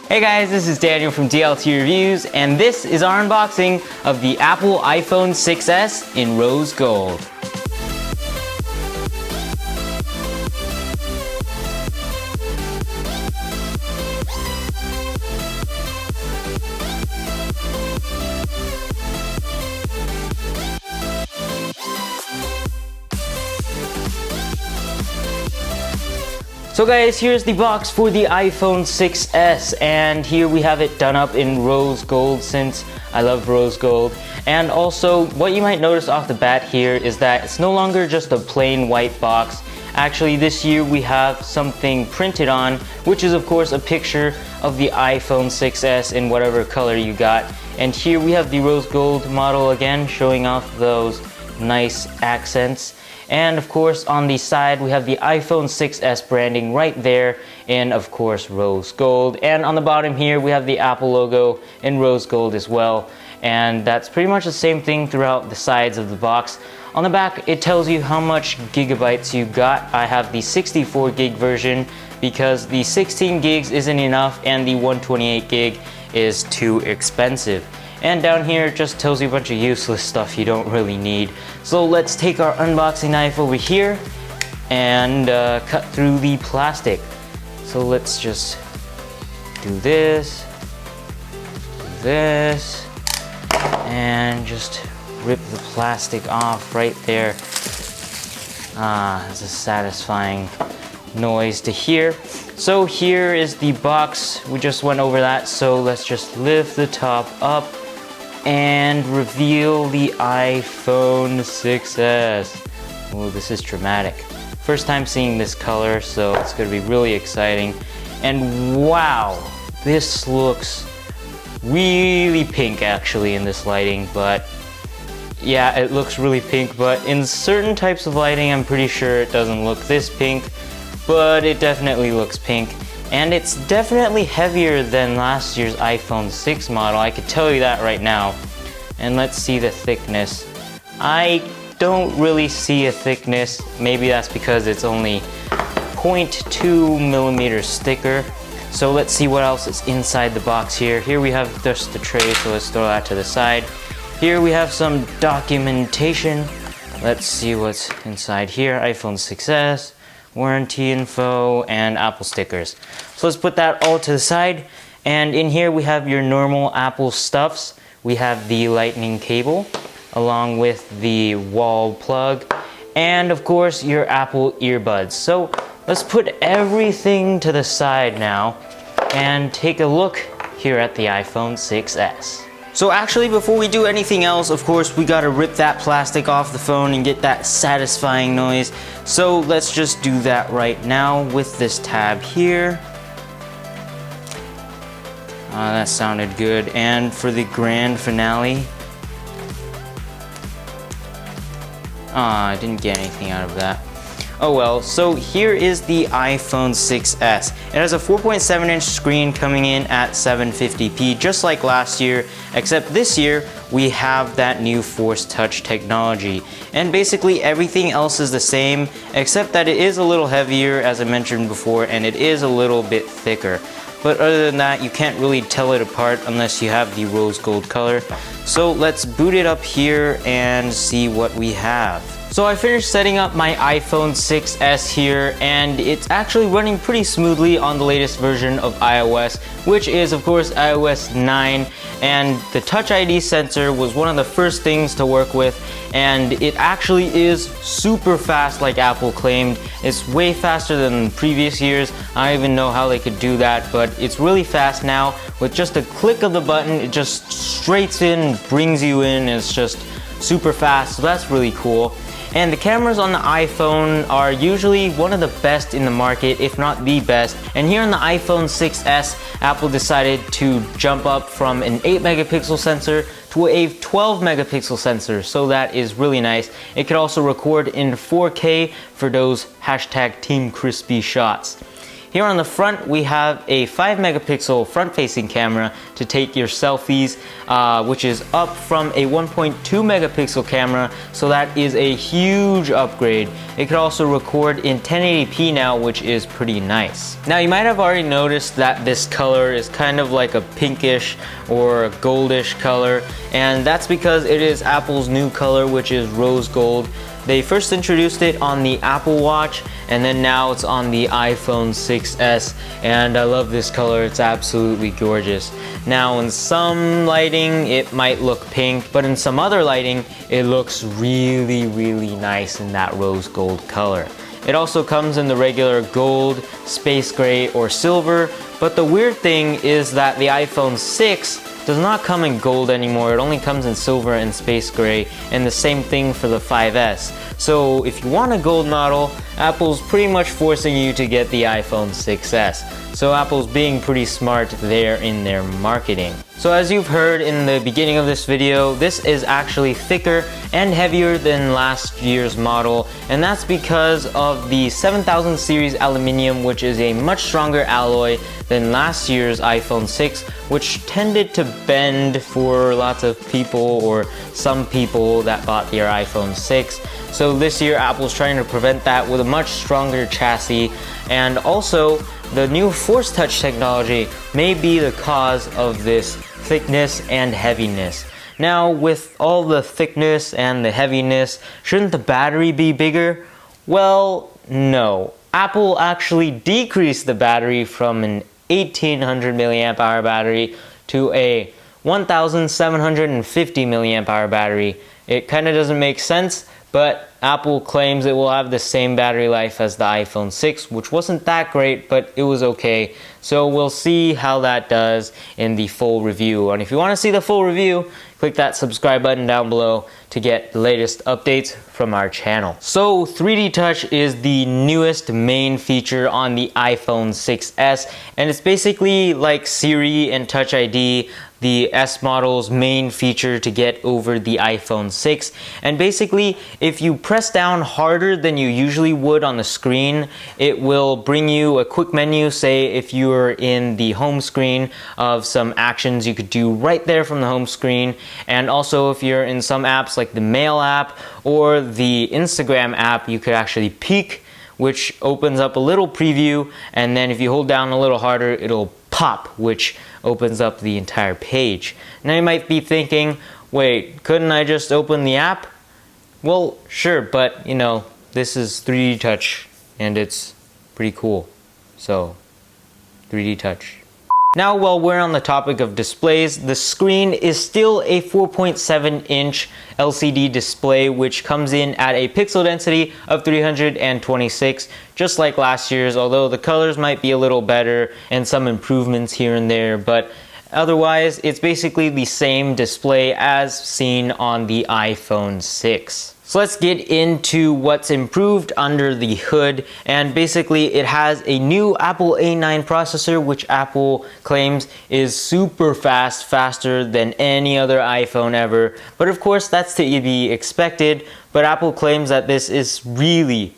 Hey guys, this is Daniel from DLT Reviews, and this is our unboxing of the Apple iPhone 6s in rose gold. So guys, here's the box for the iPhone 6s, and here we have it done up in rose gold since I love rose gold. And also, what you might notice off the bat here is that it's no longer just a plain white box. Actually, this year we have something printed on, which is of course a picture of the iPhone 6s in whatever color you got. And here we have the rose gold model again, showing off those nice accents. And of course on the side we have the iPhone 6s branding right there in, of course, rose gold. And on the bottom here we have the Apple logo in rose gold as well. And that's pretty much the same thing throughout the sides of the box. On the back it tells you how much gigabytes you got. I have the 64 gig version because the 16 gigs isn't enough and the 128 gig is too expensive. And down here it just tells you a bunch of useless stuff you don't really need. So let's take our unboxing knife over here and cut through the plastic. So let's just do this, and just rip the plastic off right there. It's a satisfying noise to hear. So here is the box. We just went over that, so let's just lift the top up and reveal the iPhone 6s. Oh, this is dramatic. First time seeing this color, so it's gonna be really exciting. And wow, this looks really pink actually in this lighting, but yeah, it looks really pink, but in certain types of lighting, I'm pretty sure it doesn't look this pink, but it definitely looks pink. And it's definitely heavier than last year's iPhone 6 model, I could tell you that right now. And let's see the thickness. I don't really see a thickness. Maybe that's because it's only 0.2 millimeters thicker. So let's see what else is inside the box here. Here we have just the tray, so let's throw that to the side. Here we have some documentation. Let's see what's inside here. iPhone 6s. Warranty info, and Apple stickers. So let's put that all to the side. And in here we have your normal Apple stuffs. We have the lightning cable along with the wall plug and of course your Apple earbuds. So let's put everything to the side now and take a look here at the iPhone 6s. So actually, before we do anything else, of course, we gotta rip that plastic off the phone and get that satisfying noise. So let's just do that right now with this tab here. That sounded good. And for the grand finale. I didn't get anything out of that. Oh well, so here is the iPhone 6s. It has a 4.7-inch screen coming in at 750p, just like last year, except this year we have that new Force Touch technology. And basically everything else is the same, except that it is a little heavier, as I mentioned before, and it is a little bit thicker. But other than that, you can't really tell it apart unless you have the rose gold color. So let's boot it up here and see what we have. So I finished setting up my iPhone 6s here, and it's actually running pretty smoothly on the latest version of iOS, which is of course iOS 9, and the Touch ID sensor was one of the first things to work with, and it actually is super fast like Apple claimed. It's way faster than previous years. I don't even know how they could do that, but it's really fast now. With just a click of the button, it just straights in, brings you in, it's just super fast, so that's really cool. And the cameras on the iPhone are usually one of the best in the market, if not the best. And here on the iPhone 6s, Apple decided to jump up from an 8 megapixel sensor to a 12 megapixel sensor, so that is really nice. It could also record in 4K for those hashtag Team Crispy shots. Here on the front, we have a 5 megapixel front-facing camera to take your selfies, which is up from a 1.2 megapixel camera, so that is a huge upgrade. It could also record in 1080p now, which is pretty nice. Now, you might have already noticed that this color is kind of like a pinkish or a goldish color, and that's because it is Apple's new color, which is rose gold. They first introduced it on the Apple Watch, and then now it's on the iPhone 6s, and I love this color. It's absolutely gorgeous. Now, in some lighting, it might look pink, but in some other lighting, it looks really, really nice in that rose gold color. It also comes in the regular gold, space gray, or silver, but the weird thing is that the iPhone 6 does not come in gold anymore. It only comes in silver and space gray, and the same thing for the 5S. So if you want a gold model, Apple's pretty much forcing you to get the iPhone 6s. So Apple's being pretty smart there in their marketing. So as you've heard in the beginning of this video, this is actually thicker and heavier than last year's model, and that's because of the 7000 series aluminum, which is a much stronger alloy than last year's iPhone 6, which tended to bend for lots of people, or some people that bought their iPhone 6. So this year Apple's trying to prevent that with a much stronger chassis, and also the new Force Touch technology may be the cause of this thickness and heaviness. Now, with all the thickness and the heaviness, shouldn't the battery be bigger? Well, no. Apple actually decreased the battery from an 1800 milliamp hour battery to a 1750 milliamp hour battery. It kind of doesn't make sense, but Apple claims it will have the same battery life as the iPhone 6, which wasn't that great, but it was okay. So we'll see how that does in the full review. And if you want to see the full review, click that subscribe button down below to get the latest updates from our channel. So 3D Touch is the newest main feature on the iPhone 6s, and it's basically like Siri and Touch ID, the S model's main feature to get over the iPhone 6. And basically, if you press down harder than you usually would on the screen, it will bring you a quick menu. Say if you're in the home screen of some actions you could do right there from the home screen. And also if you're in some apps like the Mail app or the Instagram app, you could actually peek, which opens up a little preview, and then if you hold down a little harder, it'll pop, which opens up the entire page. Now you might be thinking, wait, couldn't I just open the app? Well, sure, but you know, this is 3D Touch and it's pretty cool. So, 3D Touch. Now, while we're on the topic of displays, the screen is still a 4.7-inch LCD display, which comes in at a pixel density of 326, just like last year's, although the colors might be a little better and some improvements here and there, but otherwise, it's basically the same display as seen on the iPhone 6. So let's get into what's improved under the hood, and basically it has a new Apple A9 processor, which Apple claims is super fast, faster than any other iPhone ever, but of course that's to be expected, but Apple claims that this is really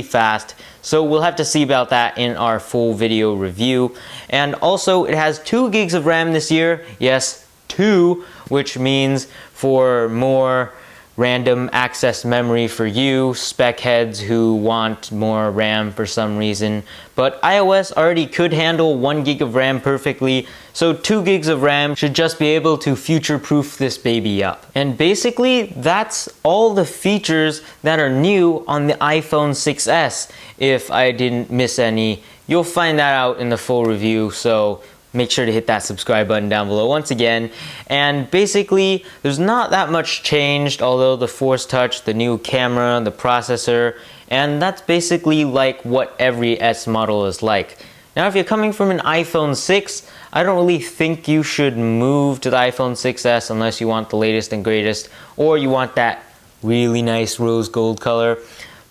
fast, so we'll have to see about that in our full video review. And also it has 2 gigs of RAM this year, yes, 2, which means for more random access memory for you spec heads who want more RAM for some reason. But iOS already could handle 1 gig of RAM perfectly, so 2 gigs of RAM should just be able to future-proof this baby up. And basically, that's all the features that are new on the iPhone 6s. If I didn't miss any, you'll find that out in the full review, so make sure to hit that subscribe button down below once again. And basically, there's not that much changed, although the Force Touch, the new camera, the processor, and that's basically like what every S model is like. Now, if you're coming from an iPhone 6, I don't really think you should move to the iPhone 6s unless you want the latest and greatest, or you want that really nice rose gold color.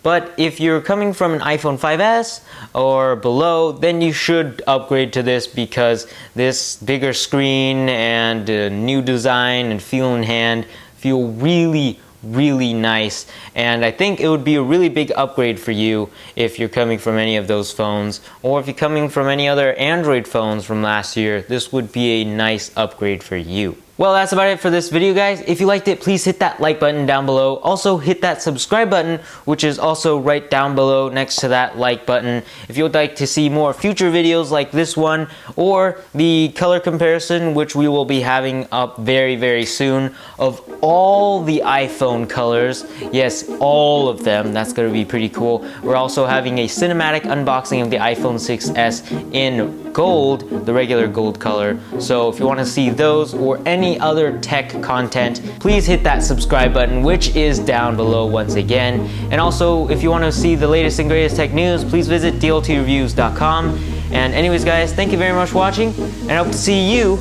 But if you're coming from an iPhone 5s or below, then you should upgrade to this, because this bigger screen and new design and feel in hand feel really really nice, and I think it would be a really big upgrade for you if you're coming from any of those phones, or if you're coming from any other Android phones from last year. This would be a nice upgrade for you. Well, that's about it for this video, guys. If you liked it, please hit that like button down below. Also, hit that subscribe button, which is also right down below next to that like button. If you would like to see more future videos like this one, or the color comparison, which we will be having up very, very soon, of all the iPhone colors. Yes, all of them. That's going to be pretty cool. We're also having a cinematic unboxing of the iPhone 6s in gold, the regular gold color. So if you want to see those or any other tech content, please hit that subscribe button, which is down below once again. And also, if you want to see the latest and greatest tech news, please visit dltreviews.com. And anyways, guys, thank you very much for watching, and I hope to see you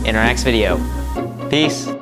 in our next video. Peace.